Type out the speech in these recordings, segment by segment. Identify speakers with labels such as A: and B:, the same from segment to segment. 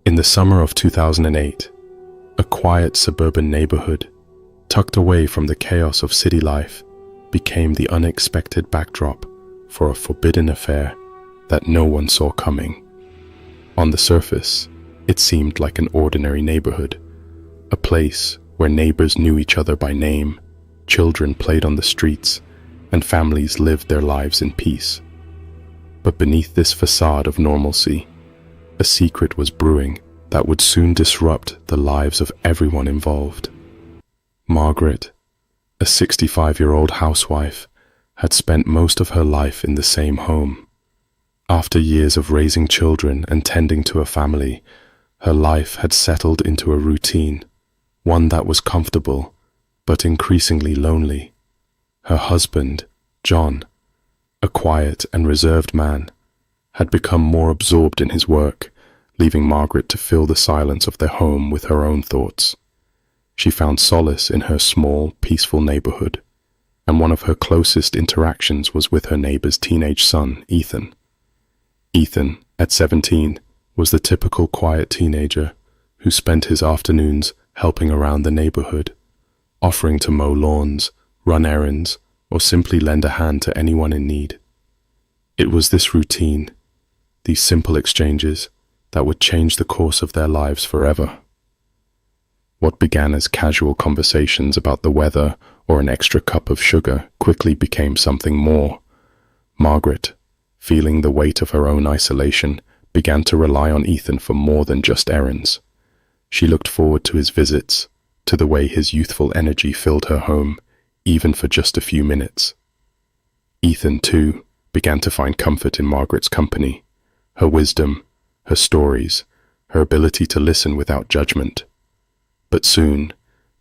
A: In the summer of 2008, a quiet suburban neighborhood, tucked away from the chaos of city life, became the unexpected backdrop for a forbidden affair that no one saw coming. On the surface, it seemed like an ordinary neighborhood, a place where neighbors knew each other by name, children played on the streets, and families lived their lives in peace. But beneath this facade of normalcy, a secret was brewing that would soon disrupt the lives of everyone involved. Margaret, a 65-year-old housewife, had spent most of her life in the same home. After years of raising children and tending to a family, her life had settled into a routine, one that was comfortable, but increasingly lonely. Her husband, John, a quiet and reserved man, had become more absorbed in his work, leaving Margaret to fill the silence of their home with her own thoughts. She found solace in her small, peaceful neighborhood, and one of her closest interactions was with her neighbor's teenage son, Ethan. Ethan, at 17, was the typical quiet teenager who spent his afternoons helping around the neighborhood, offering to mow lawns, run errands, or simply lend a hand to anyone in need. It was this routine, these simple exchanges, that would change the course of their lives forever. What began as casual conversations about the weather or an extra cup of sugar quickly became something more. Margaret, feeling the weight of her own isolation, began to rely on Ethan for more than just errands. She looked forward to his visits, to the way his youthful energy filled her home, even for just a few minutes. Ethan, too, began to find comfort in Margaret's company, her wisdom, her stories, her ability to listen without judgment. But soon,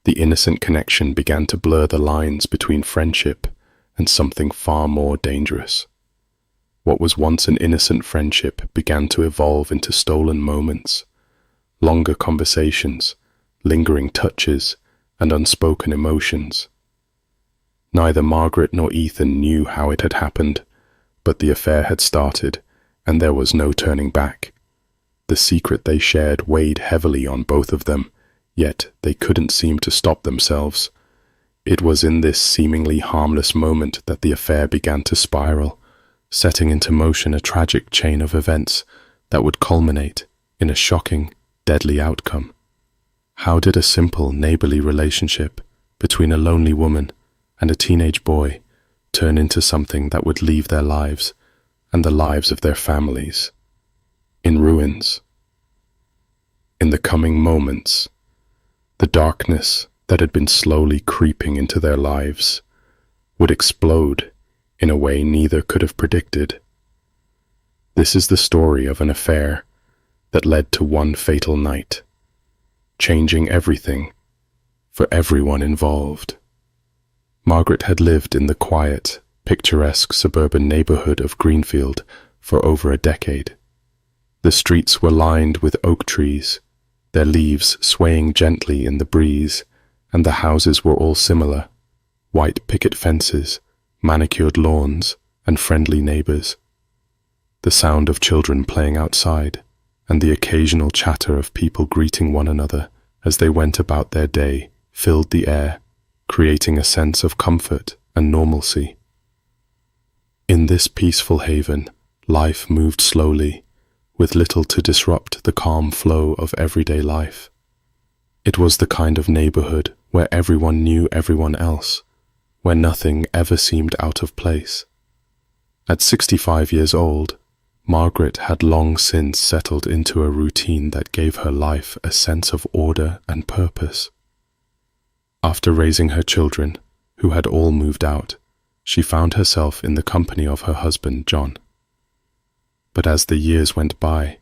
A: the innocent connection began to blur the lines between friendship and something far more dangerous. What was once an innocent friendship began to evolve into stolen moments, longer conversations, lingering touches, and unspoken emotions. Neither Margaret nor Ethan knew how it had happened, but the affair had started, and there was no turning back. The secret they shared weighed heavily on both of them, yet they couldn't seem to stop themselves. It was in this seemingly harmless moment that the affair began to spiral, setting into motion a tragic chain of events that would culminate in a shocking, deadly outcome. How did a simple, neighborly relationship between a lonely woman and a teenage boy turn into something that would leave their lives and the lives of their families in ruins? In the coming moments, the darkness that had been slowly creeping into their lives would explode in a way neither could have predicted. This is the story of an affair that led to one fatal night, changing everything for everyone involved. Margaret had lived in the quiet, picturesque suburban neighborhood of Greenfield for over a decade. The streets were lined with oak trees, their leaves swaying gently in the breeze, and the houses were all similar: white picket fences, manicured lawns, and friendly neighbors. The sound of children playing outside, and the occasional chatter of people greeting one another as they went about their day, filled the air, creating a sense of comfort and normalcy. In this peaceful haven, life moved slowly, with little to disrupt the calm flow of everyday life. It was the kind of neighborhood where everyone knew everyone else, where nothing ever seemed out of place. At 65 years old, Margaret had long since settled into a routine that gave her life a sense of order and purpose. After raising her children, who had all moved out, she found herself in the company of her husband, John. But as the years went by,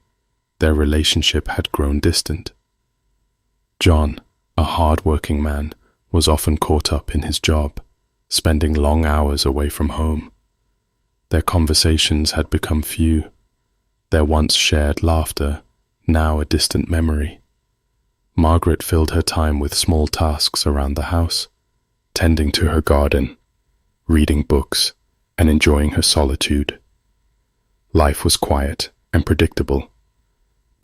A: their relationship had grown distant. John, a hard-working man, was often caught up in his job, spending long hours away from home. Their conversations had become few, their once shared laughter now a distant memory. Margaret filled her time with small tasks around the house, tending to her garden, reading books, and enjoying her solitude. Life was quiet and predictable,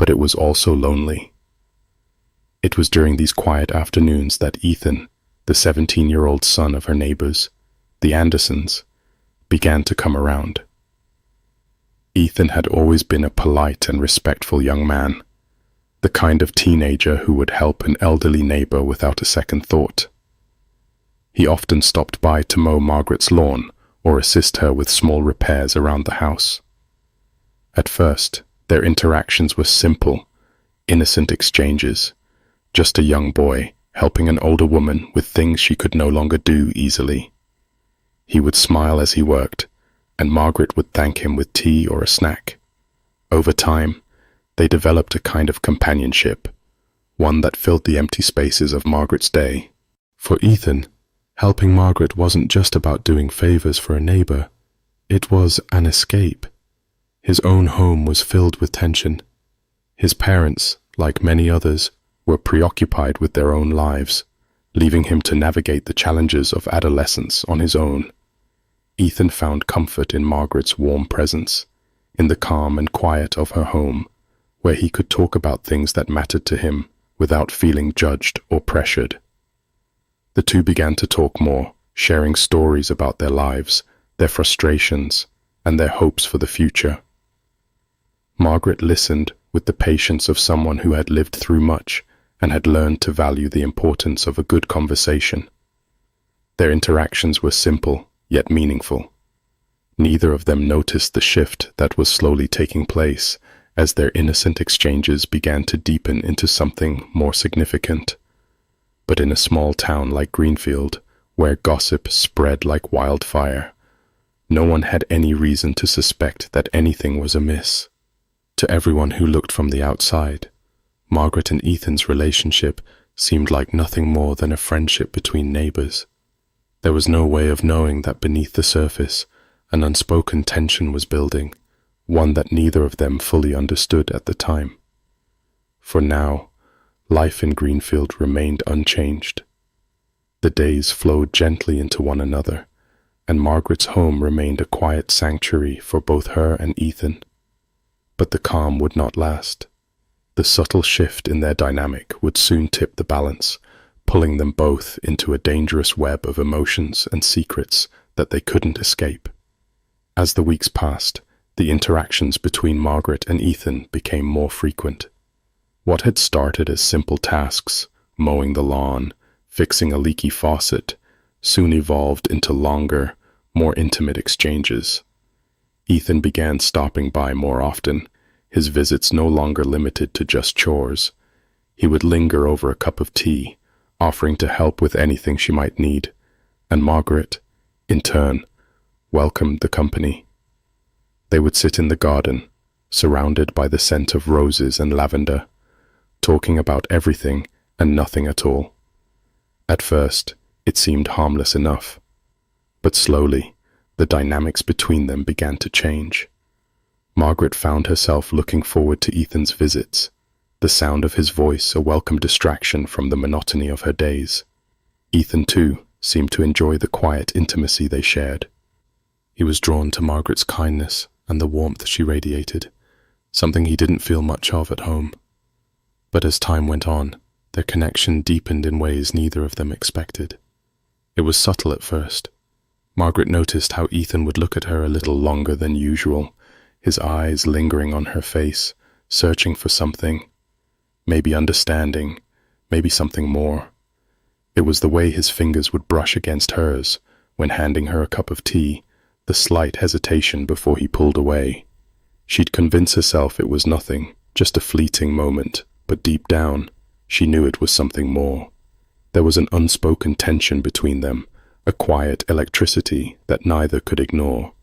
A: but it was also lonely. It was during these quiet afternoons that Ethan, the 17-year-old son of her neighbors, the Andersons, began to come around. Ethan had always been a polite and respectful young man, the kind of teenager who would help an elderly neighbor without a second thought. He often stopped by to mow Margaret's lawn or assist her with small repairs around the house. At first, their interactions were simple, innocent exchanges, just a young boy helping an older woman with things she could no longer do easily. He would smile as he worked, and Margaret would thank him with tea or a snack. Over time, they developed a kind of companionship, one that filled the empty spaces of Margaret's day. For Ethan, helping Margaret wasn't just about doing favors for a neighbor, it was an escape. His own home was filled with tension. His parents, like many others, were preoccupied with their own lives, leaving him to navigate the challenges of adolescence on his own. Ethan found comfort in Margaret's warm presence, in the calm and quiet of her home, where he could talk about things that mattered to him without feeling judged or pressured. The two began to talk more, sharing stories about their lives, their frustrations, and their hopes for the future. Margaret listened with the patience of someone who had lived through much and had learned to value the importance of a good conversation. Their interactions were simple, yet meaningful. Neither of them noticed the shift that was slowly taking place as their innocent exchanges began to deepen into something more significant. But in a small town like Greenfield, where gossip spread like wildfire, no one had any reason to suspect that anything was amiss. To everyone who looked from the outside, Margaret and Ethan's relationship seemed like nothing more than a friendship between neighbors. There was no way of knowing that beneath the surface, an unspoken tension was building, one that neither of them fully understood at the time. For now, life in Greenfield remained unchanged. The days flowed gently into one another, and Margaret's home remained a quiet sanctuary for both her and Ethan. But the calm would not last. The subtle shift in their dynamic would soon tip the balance, pulling them both into a dangerous web of emotions and secrets that they couldn't escape. As the weeks passed, the interactions between Margaret and Ethan became more frequent. What had started as simple tasks, mowing the lawn, fixing a leaky faucet, soon evolved into longer, more intimate exchanges. Ethan began stopping by more often, his visits no longer limited to just chores. He would linger over a cup of tea, offering to help with anything she might need, and Margaret, in turn, welcomed the company. They would sit in the garden, surrounded by the scent of roses and lavender, talking about everything and nothing at all. At first, it seemed harmless enough, but slowly, the dynamics between them began to change. Margaret found herself looking forward to Ethan's visits, the sound of his voice a welcome distraction from the monotony of her days. Ethan, too, seemed to enjoy the quiet intimacy they shared. He was drawn to Margaret's kindness and the warmth she radiated, something he didn't feel much of at home. But as time went on, their connection deepened in ways neither of them expected. It was subtle at first. Margaret noticed how Ethan would look at her a little longer than usual, his eyes lingering on her face, searching for something, maybe understanding, maybe something more. It was the way his fingers would brush against hers when handing her a cup of tea, the slight hesitation before he pulled away. She'd convince herself it was nothing, just a fleeting moment, but deep down, she knew it was something more. There was an unspoken tension between them, a quiet electricity that neither could ignore.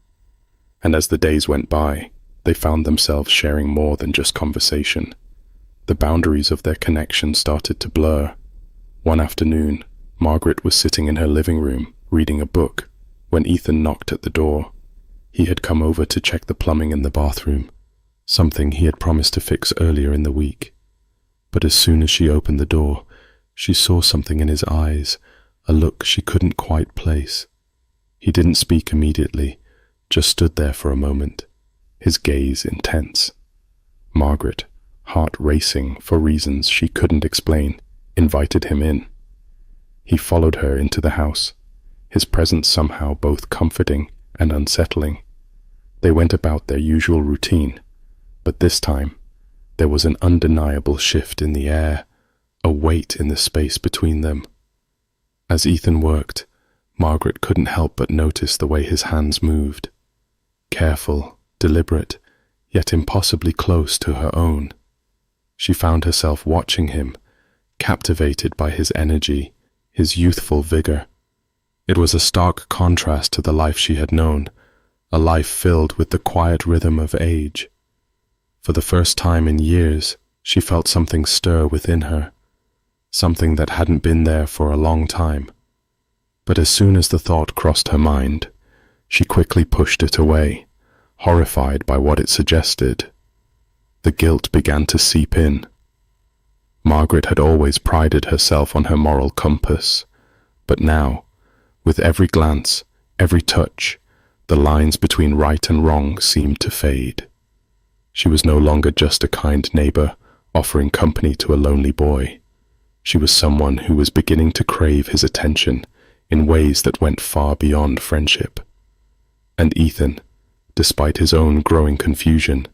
A: And as the days went by, they found themselves sharing more than just conversation. The boundaries of their connection started to blur. One afternoon, Margaret was sitting in her living room, reading a book, when Ethan knocked at the door. He had come over to check the plumbing in the bathroom, something he had promised to fix earlier in the week. But as soon as she opened the door, she saw something in his eyes, a look she couldn't quite place. He didn't speak immediately, just stood there for a moment, his gaze intense. Margaret, heart racing for reasons she couldn't explain, invited him in. He followed her into the house, his presence somehow both comforting and unsettling. They went about their usual routine, but this time there was an undeniable shift in the air, a weight in the space between them. As Ethan worked, Margaret couldn't help but notice the way his hands moved. Careful, deliberate, yet impossibly close to her own. She found herself watching him, captivated by his energy, his youthful vigor. It was a stark contrast to the life she had known, a life filled with the quiet rhythm of age. For the first time in years, she felt something stir within her, something that hadn't been there for a long time. But as soon as the thought crossed her mind, she quickly pushed it away, horrified by what it suggested. The guilt began to seep in. Margaret had always prided herself on her moral compass, but now, with every glance, every touch, the lines between right and wrong seemed to fade. She was no longer just a kind neighbor offering company to a lonely boy. She was someone who was beginning to crave his attention in ways that went far beyond friendship. And Ethan, despite his own growing confusion,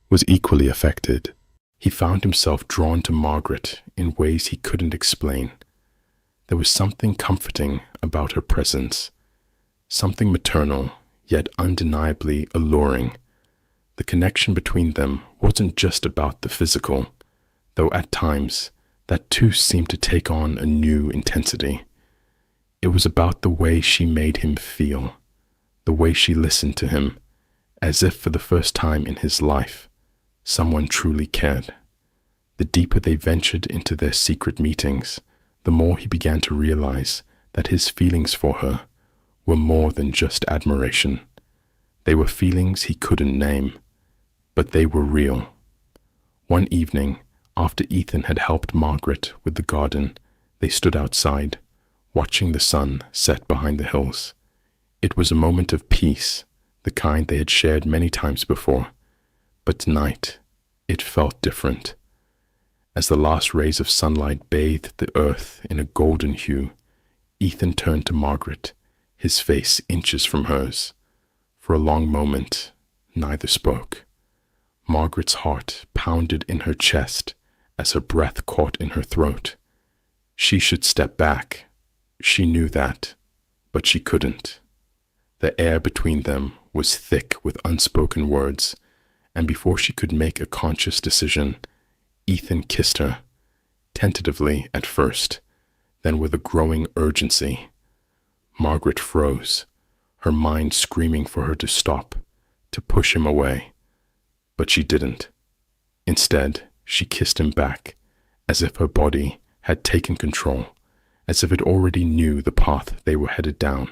A: was equally affected. He found himself drawn to Margaret in ways he couldn't explain. There was something comforting about her presence, something maternal, yet undeniably alluring. The connection between them wasn't just about the physical, though at times that too seemed to take on a new intensity. It was about the way she made him feel, the way she listened to him, as if for the first time in his life, someone truly cared. The deeper they ventured into their secret meetings, the more he began to realize that his feelings for her were more than just admiration. They were feelings he couldn't name, but they were real. One evening, after Ethan had helped Margaret with the garden, they stood outside, watching the sun set behind the hills. It was a moment of peace, the kind they had shared many times before, but tonight it felt different. As the last rays of sunlight bathed the earth in a golden hue, Ethan turned to Margaret, his face inches from hers. For a long moment, neither spoke. Margaret's heart pounded in her chest as her breath caught in her throat. She should step back. She knew that, but she couldn't. The air between them was thick with unspoken words, and before she could make a conscious decision, Ethan kissed her, tentatively at first, then with a growing urgency. Margaret froze, her mind screaming for her to stop, to push him away. But she didn't. Instead, she kissed him back, as if her body had taken control, as if it already knew the path they were headed down.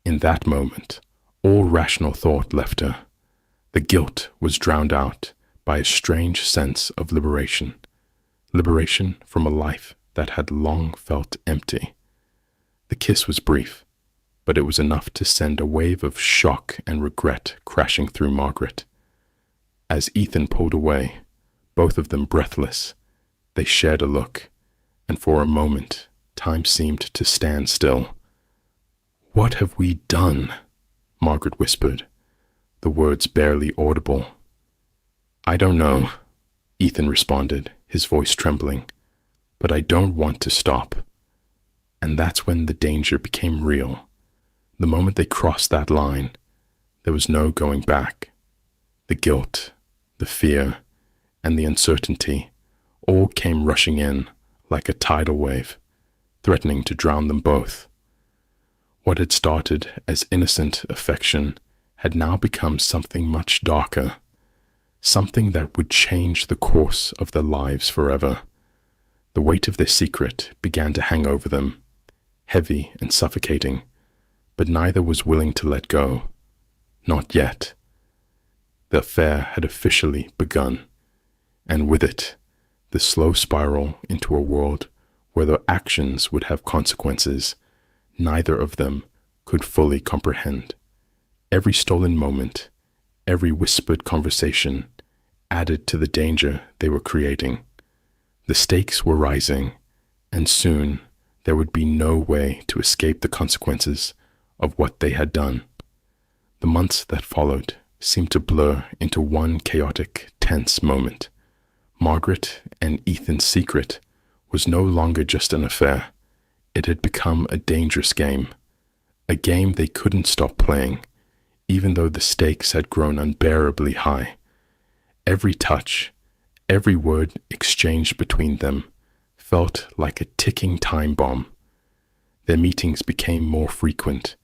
A: In that moment, all rational thought left her. The guilt was drowned out by a strange sense of liberation. Liberation from a life that had long felt empty. The kiss was brief, but it was enough to send a wave of shock and regret crashing through Margaret. As Ethan pulled away, both of them breathless, they shared a look, and for a moment, time seemed to stand still. "What have we done?" Margaret whispered, the words barely audible. "I don't know," Ethan responded, his voice trembling, "but I don't want to stop." And that's when the danger became real. The moment they crossed that line, there was no going back. The guilt, the fear, and the uncertainty all came rushing in like a tidal wave, threatening to drown them both. What had started as innocent affection had now become something much darker, something that would change the course of their lives forever. The weight of their secret began to hang over them, heavy and suffocating, but neither was willing to let go. Not yet. The affair had officially begun, and with it, the slow spiral into a world where their actions would have consequences neither of them could fully comprehend. Every stolen moment, every whispered conversation, added to the danger they were creating. The stakes were rising, and soon there would be no way to escape the consequences of what they had done. The months that followed seemed to blur into one chaotic, tense moment. Margaret and Ethan's secret was no longer just an affair. It had become a dangerous game, a game they couldn't stop playing, even though the stakes had grown unbearably high. Every touch, every word exchanged between them felt like a ticking time bomb. Their meetings became more frequent,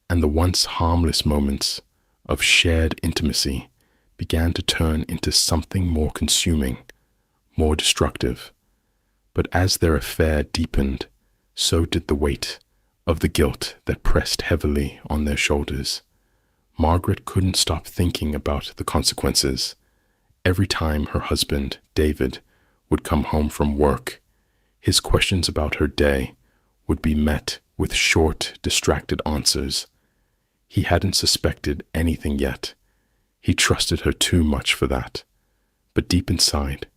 A: and the once harmless moments of shared intimacy began to turn into something more consuming, more destructive. But as their affair deepened, so did the weight of the guilt that pressed heavily on their shoulders. Margaret couldn't stop thinking about the consequences. Every time her husband, David, would come home from work, his questions about her day would be met with short, distracted answers. He hadn't suspected anything yet. He trusted her too much for that. But deep inside,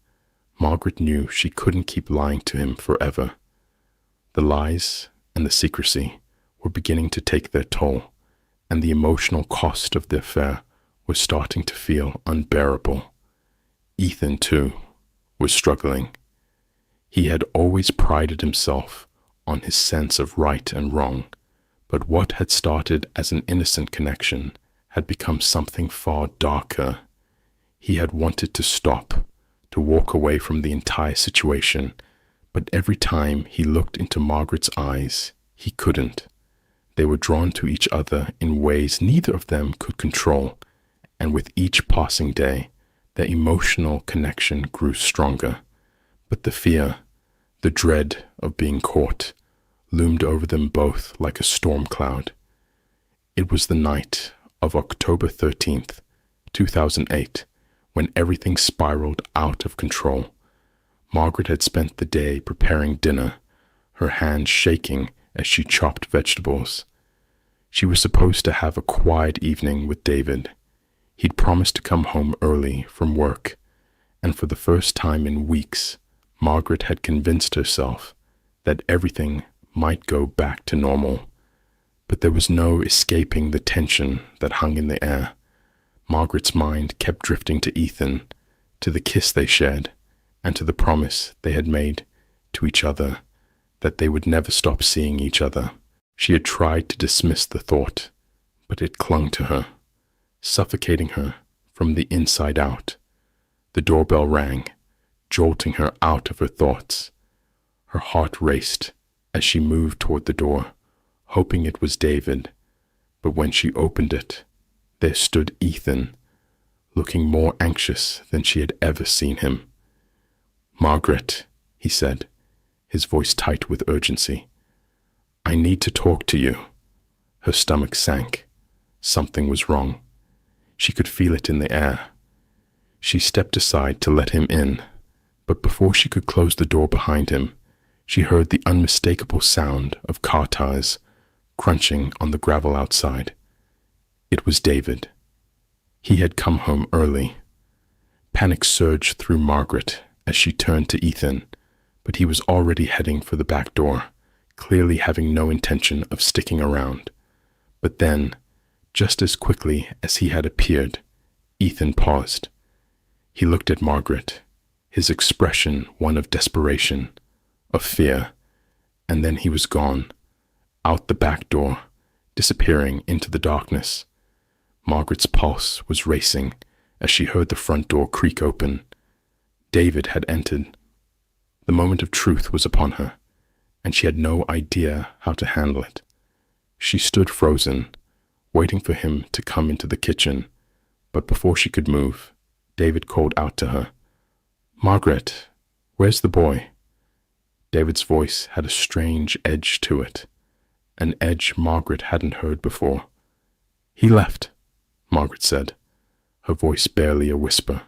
A: Margaret knew she couldn't keep lying to him forever. The lies and the secrecy were beginning to take their toll, and the emotional cost of the affair was starting to feel unbearable. Ethan, too, was struggling. He had always prided himself on his sense of right and wrong, but what had started as an innocent connection had become something far darker. He had wanted to stop, to walk away from the entire situation, but every time he looked into Margaret's eyes, he couldn't. They were drawn to each other in ways neither of them could control, and with each passing day, their emotional connection grew stronger. But the fear, the dread of being caught, loomed over them both like a storm cloud. It was the night of October 13th, 2008, when everything spiraled out of control. Margaret had spent the day preparing dinner, her hands shaking as she chopped vegetables. She was supposed to have a quiet evening with David. He'd promised to come home early from work, and for the first time in weeks, Margaret had convinced herself that everything might go back to normal. But there was no escaping the tension that hung in the air. Margaret's mind kept drifting to Ethan, to the kiss they shared, and to the promise they had made to each other that they would never stop seeing each other. She had tried to dismiss the thought, but it clung to her, suffocating her from the inside out. The doorbell rang, jolting her out of her thoughts. Her heart raced as she moved toward the door, hoping it was David. But when she opened it, there stood Ethan, looking more anxious than she had ever seen him. "Margaret," he said, his voice tight with urgency, "I need to talk to you." Her stomach sank. Something was wrong. She could feel it in the air. She stepped aside to let him in, but before she could close the door behind him, she heard the unmistakable sound of car tires crunching on the gravel outside. It was David. He had come home early. Panic surged through Margaret as she turned to Ethan, but he was already heading for the back door, clearly having no intention of sticking around. But then, just as quickly as he had appeared, Ethan paused. He looked at Margaret, his expression one of desperation, of fear, and then he was gone, out the back door, disappearing into the darkness. Margaret's pulse was racing as she heard the front door creak open. David had entered. The moment of truth was upon her, and she had no idea how to handle it. She stood frozen, waiting for him to come into the kitchen, but before she could move, David called out to her, "Margaret, where's the boy?" David's voice had a strange edge to it, an edge Margaret hadn't heard before. "He left," Margaret said, her voice barely a whisper.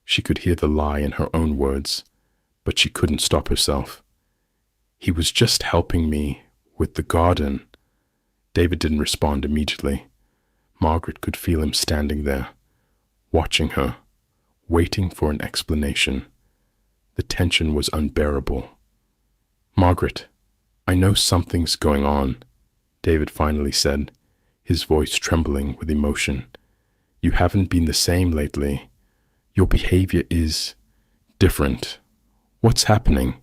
A: She could hear the lie in her own words, but she couldn't stop herself. "He was just helping me with the garden." David didn't respond immediately. Margaret could feel him standing there, watching her, waiting for an explanation. The tension was unbearable. "Margaret, I know something's going on," David finally said, his voice trembling with emotion. "You haven't been the same lately. Your behavior is different. What's happening?"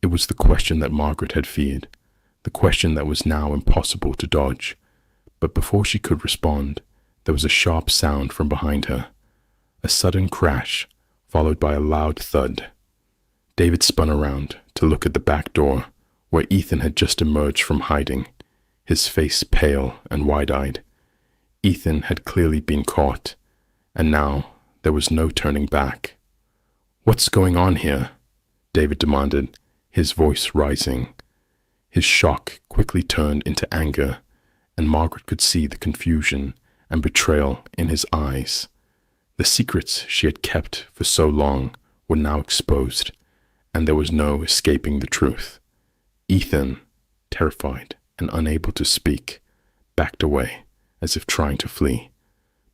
A: It was the question that Margaret had feared, the question that was now impossible to dodge. But before she could respond, there was a sharp sound from behind her. A sudden crash, followed by a loud thud. David spun around to look at the back door, where Ethan had just emerged from hiding, his face pale and wide-eyed. Ethan had clearly been caught, and now there was no turning back. "What's going on here?" David demanded, his voice rising. His shock quickly turned into anger, and Margaret could see the confusion and betrayal in his eyes. The secrets she had kept for so long were now exposed, and there was no escaping the truth. Ethan, terrified and unable to speak, backed away as if trying to flee.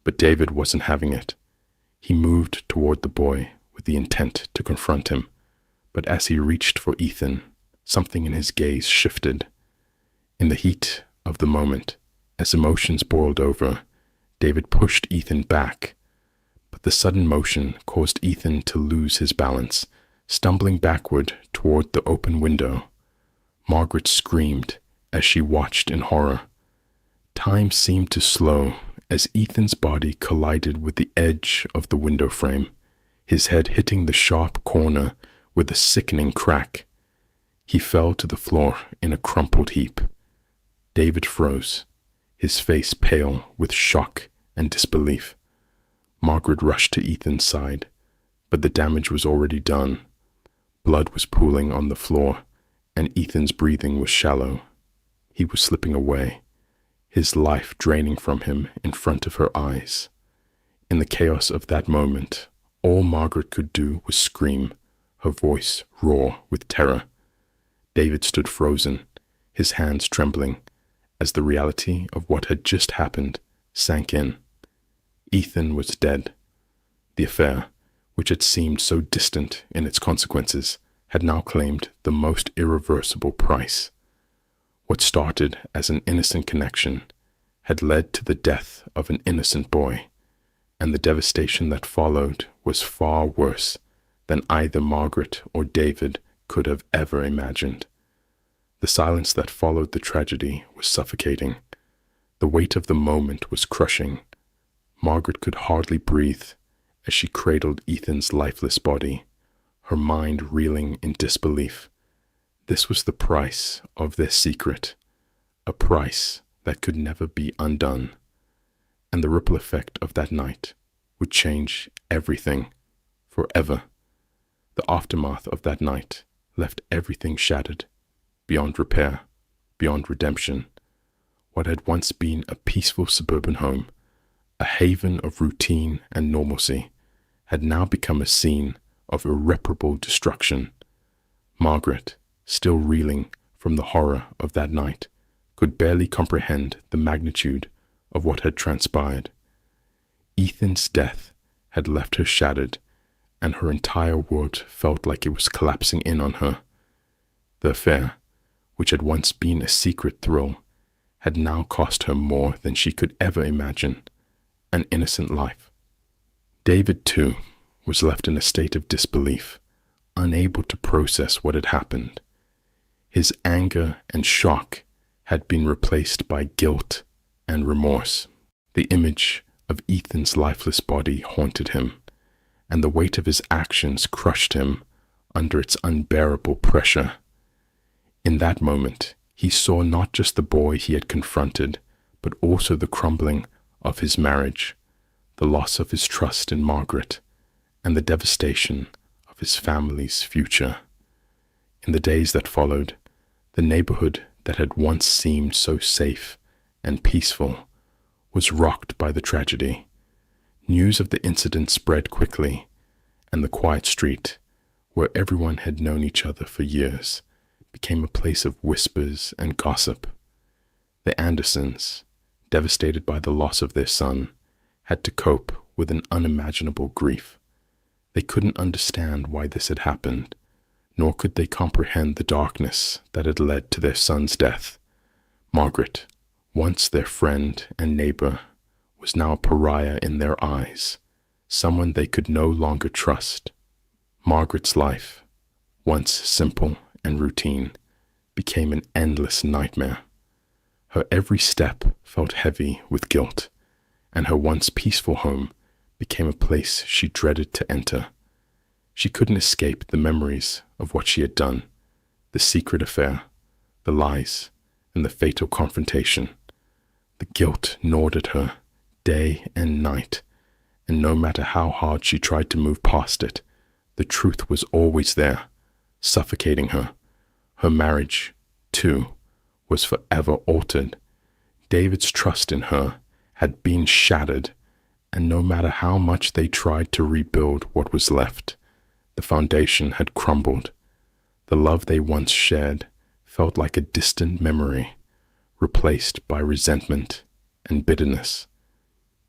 A: But David wasn't having it. He moved toward the boy with the intent to confront him, but as he reached for Ethan, something in his gaze shifted. In the heat of the moment, as emotions boiled over, David pushed Ethan back, but the sudden motion caused Ethan to lose his balance, stumbling backward toward the open window. Margaret screamed as she watched in horror. Time seemed to slow as Ethan's body collided with the edge of the window frame, his head hitting the sharp corner with a sickening crack. He fell to the floor in a crumpled heap. David froze, his face pale with shock and disbelief. Margaret rushed to Ethan's side, but the damage was already done. Blood was pooling on the floor, and Ethan's breathing was shallow. He was slipping away, his life draining from him in front of her eyes. In the chaos of that moment, all Margaret could do was scream, her voice raw with terror. David stood frozen, his hands trembling, as the reality of what had just happened sank in. Ethan was dead. The affair, which had seemed so distant in its consequences, had now claimed the most irreversible price. What started as an innocent connection had led to the death of an innocent boy, and the devastation that followed was far worse than either Margaret or David could have ever imagined. The silence that followed the tragedy was suffocating. The weight of the moment was crushing. Margaret could hardly breathe as she cradled Ethan's lifeless body, her mind reeling in disbelief. This was the price of their secret, a price that could never be undone. And the ripple effect of that night would change everything forever. The aftermath of that night left everything shattered, beyond repair, beyond redemption. What had once been a peaceful suburban home, a haven of routine and normalcy, had now become a scene of irreparable destruction. Margaret, still reeling from the horror of that night, could barely comprehend the magnitude of what had transpired. Ethan's death had left her shattered, and her entire world felt like it was collapsing in on her. The affair, which had once been a secret thrill, had now cost her more than she could ever imagine, an innocent life. David, too, was left in a state of disbelief, unable to process what had happened. His anger and shock had been replaced by guilt and remorse. The image of Ethan's lifeless body haunted him, and the weight of his actions crushed him under its unbearable pressure. In that moment, he saw not just the boy he had confronted, but also the crumbling of his marriage, the loss of his trust in Margaret, and the devastation of his family's future. In the days that followed, the neighborhood that had once seemed so safe and peaceful was rocked by the tragedy. News of the incident spread quickly, and the quiet street, where everyone had known each other for years, became a place of whispers and gossip. The Andersons, devastated by the loss of their son, had to cope with an unimaginable grief. They couldn't understand why this had happened, nor could they comprehend the darkness that had led to their son's death. Margaret, once their friend and neighbor, was now a pariah in their eyes, someone they could no longer trust. Margaret's life, once simple and routine, became an endless nightmare. Her every step felt heavy with guilt, and her once peaceful home became a place she dreaded to enter. She couldn't escape the memories of what she had done, the secret affair, the lies, and the fatal confrontation. The guilt gnawed at her day and night, and no matter how hard she tried to move past it, the truth was always there, suffocating her. Her marriage, too, was forever altered. David's trust in her had been shattered, and no matter how much they tried to rebuild what was left, the foundation had crumbled. The love they once shared felt like a distant memory, replaced by resentment and bitterness.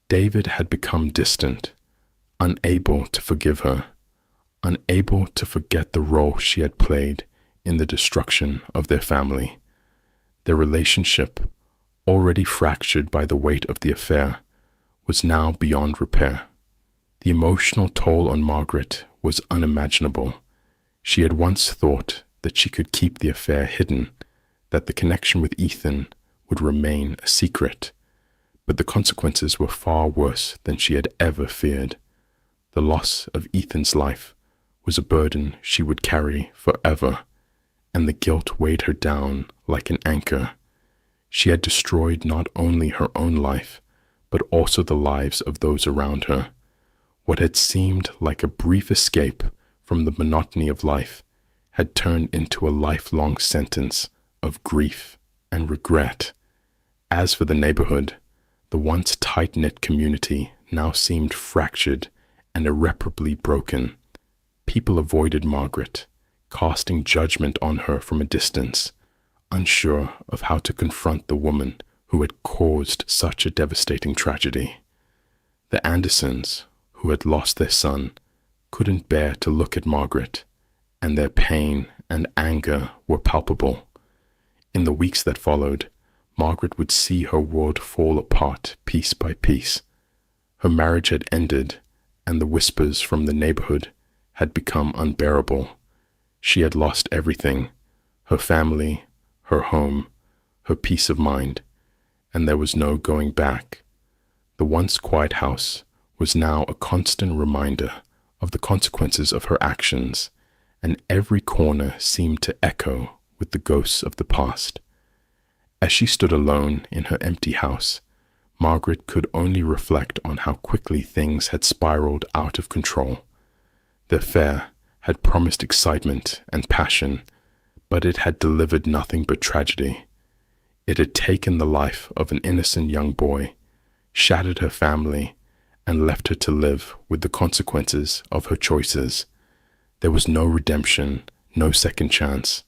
A: David had become distant, unable to forgive her, unable to forget the role she had played in the destruction of their family. Their relationship, already fractured by the weight of the affair, was now beyond repair. The emotional toll on Margaret was unimaginable. She had once thought that she could keep the affair hidden, that the connection with Ethan would remain a secret. But the consequences were far worse than she had ever feared. The loss of Ethan's life was a burden she would carry forever, and the guilt weighed her down like an anchor. She had destroyed not only her own life, but also the lives of those around her. What had seemed like a brief escape from the monotony of life had turned into a lifelong sentence of grief and regret. As for the neighborhood, the once tight-knit community now seemed fractured and irreparably broken. People avoided Margaret, casting judgment on her from a distance, unsure of how to confront the woman who had caused such a devastating tragedy. The Andersons, who had lost their son, couldn't bear to look at Margaret, and their pain and anger were palpable. In the weeks that followed, Margaret would see her world fall apart piece by piece. Her marriage had ended, and the whispers from the neighborhood had become unbearable. She had lost everything: her family, her home, her peace of mind, and there was no going back. The once quiet house was now a constant reminder of the consequences of her actions, and every corner seemed to echo with the ghosts of the past. As she stood alone in her empty house, Margaret could only reflect on how quickly things had spiraled out of control. The affair had promised excitement and passion, but it had delivered nothing but tragedy. It had taken the life of an innocent young boy, shattered her family, and left her to live with the consequences of her choices. There was no redemption, no second chance,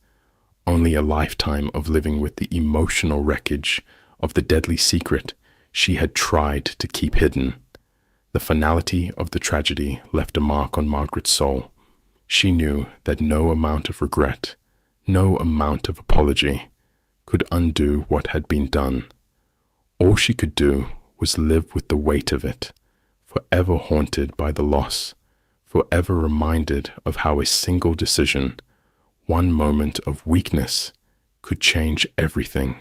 A: only a lifetime of living with the emotional wreckage of the deadly secret she had tried to keep hidden. The finality of the tragedy left a mark on Margaret's soul. She knew that no amount of regret, no amount of apology, could undo what had been done. All she could do was live with the weight of it, forever haunted by the loss, forever reminded of how a single decision, one moment of weakness, could change everything.